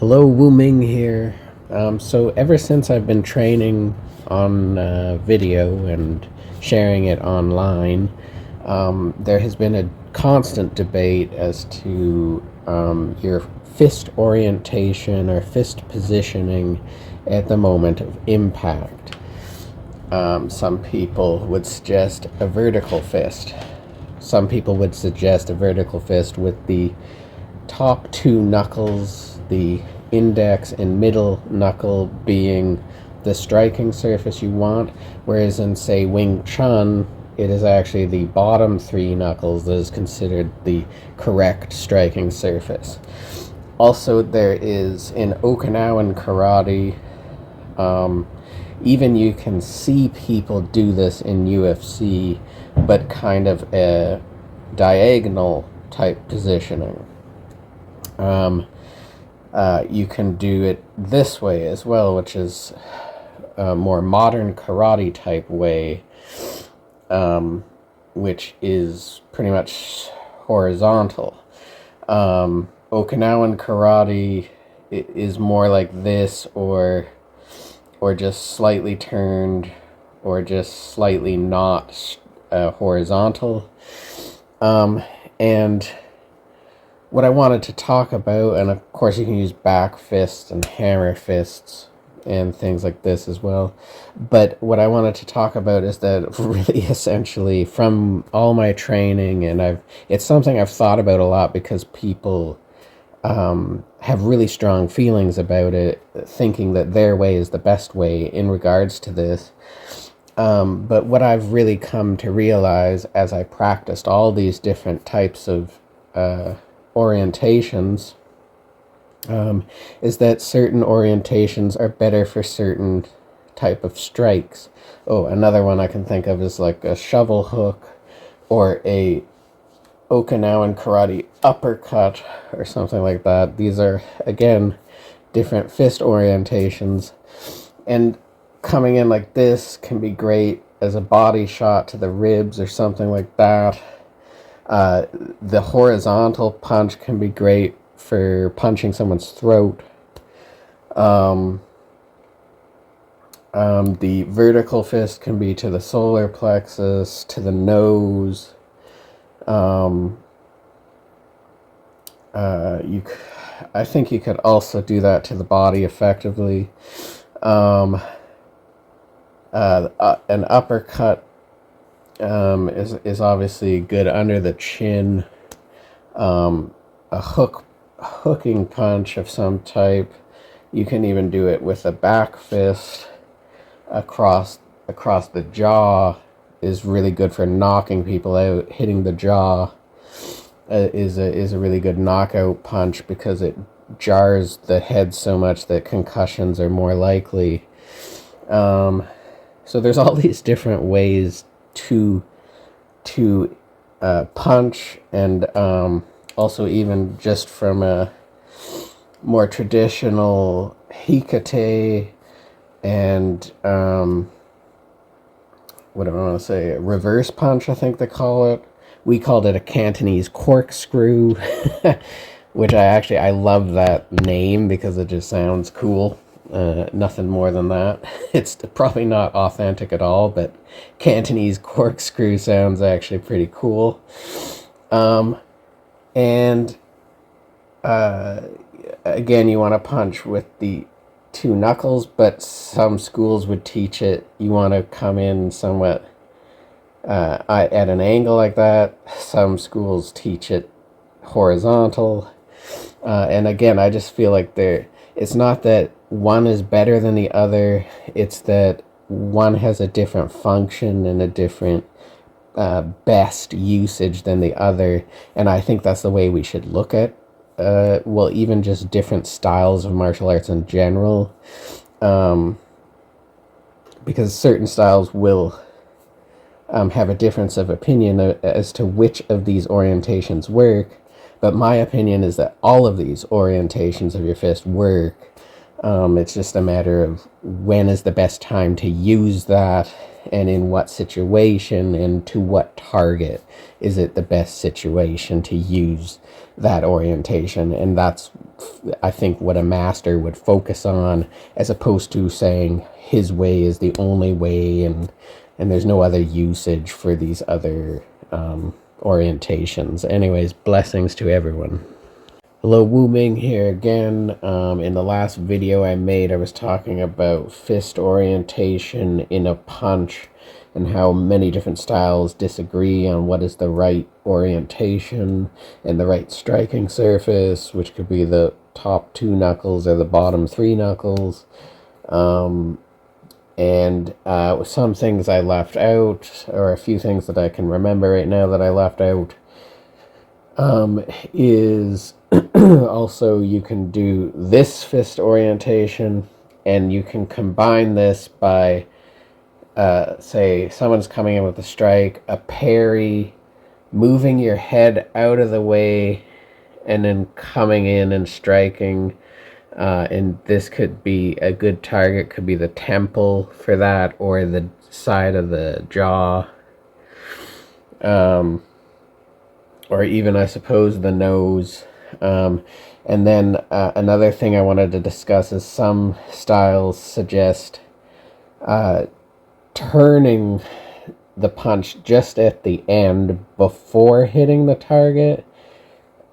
Hello, Wu Ming here. So ever since I've been training on video and sharing it online, there has been a constant debate as to your fist orientation or fist positioning at the moment of impact. Some people would suggest a vertical fist. Some people would suggest a vertical fist with the top two knuckles, the index and middle knuckle being the striking surface you want, whereas in, say, Wing Chun, it is actually the bottom three knuckles that is considered the correct striking surface. Also, there is in Okinawan karate, even you can see people do this in UFC, but kind of a diagonal type positioning. You can do it this way as well, which is a more modern karate type way, which is pretty much horizontal. Okinawan karate is more like this, or just slightly turned, or just slightly not horizontal. And what I wanted to talk about, and of course you can use back fists and hammer fists and things like this as well, but what I wanted to talk about is that really essentially from all my training, and it's something I've thought about a lot because people have really strong feelings about it, thinking that their way is the best way in regards to this. But what I've really come to realize as I practiced all these different types of orientations is that certain orientations are better for certain type of strikes. Oh, another one I can think of is like a shovel hook or a Okinawan karate uppercut or something like that. These are, again, different fist orientations, and coming in like this can be great as a body shot to the ribs or something like that. The horizontal punch can be great for punching someone's throat. The vertical fist can be to the solar plexus, to the nose. I think you could also do that to the body effectively. An uppercut is obviously good under the chin. A hooking punch of some type. You can even do it with a back fist across the jaw. Is really good for knocking people out. Hitting the jaw is a really good knockout punch because it jars the head so much that concussions are more likely. So there's all these different ways to punch, and also even just from a more traditional hikate and what do I want to say, a reverse punch, I think they call it. We called it a Cantonese corkscrew, which I love that name because it just sounds cool. Nothing more than that. It's probably not authentic at all, but Cantonese corkscrew sounds actually pretty cool. And again, you want to punch with the two knuckles, but some schools would teach it. You want to come in somewhat at an angle like that. Some schools teach it horizontal. And again, I just feel like it's not that one is better than the other. It's that one has a different function and a different best usage than the other. And I think that's the way we should look at even just different styles of martial arts in general, because certain styles will have a difference of opinion as to which of these orientations work, but my opinion is that all of these orientations of your fist work. It's just a matter of when is the best time to use that, and in what situation, and to what target is it the best situation to use that orientation. And that's, I think, what a master would focus on, as opposed to saying his way is the only way, and there's no other usage for these other orientations. Anyways, blessings to everyone. Hello, Wu Ming here again. In the last video I made, I was talking about fist orientation in a punch, and how many different styles disagree on what is the right orientation and the right striking surface, which could be the top 2 knuckles or the bottom 3 knuckles. And some things I left out, or a few things that I can remember right now that I left out, is also you can do this fist orientation, and you can combine this by say someone's coming in with a strike, a parry, moving your head out of the way, and then coming in and striking. And this could be a good target, could be the temple for that, or the side of the jaw, or even, I suppose, the nose. And then another thing I wanted to discuss is some styles suggest turning the punch just at the end before hitting the target,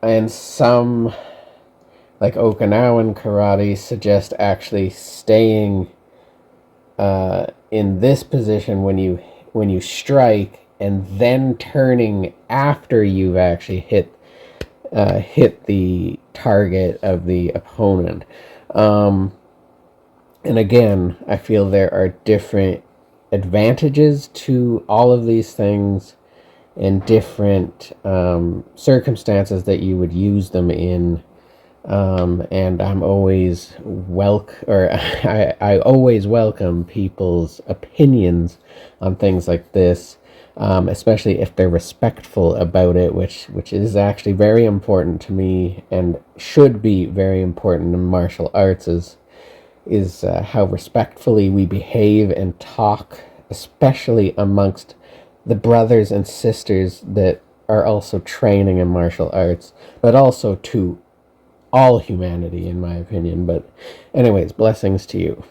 and some, like Okinawan karate, suggest actually staying in this position when you strike, and then turning after you've actually hit the target of the opponent. And again, I feel there are different advantages to all of these things, and different circumstances that you would use them in. And I'm always I always welcome people's opinions on things like this, especially if they're respectful about it, which is actually very important to me, and should be very important in martial arts, is how respectfully we behave and talk, especially amongst the brothers and sisters that are also training in martial arts, but also to all humanity, in my opinion. But anyways, blessings to you.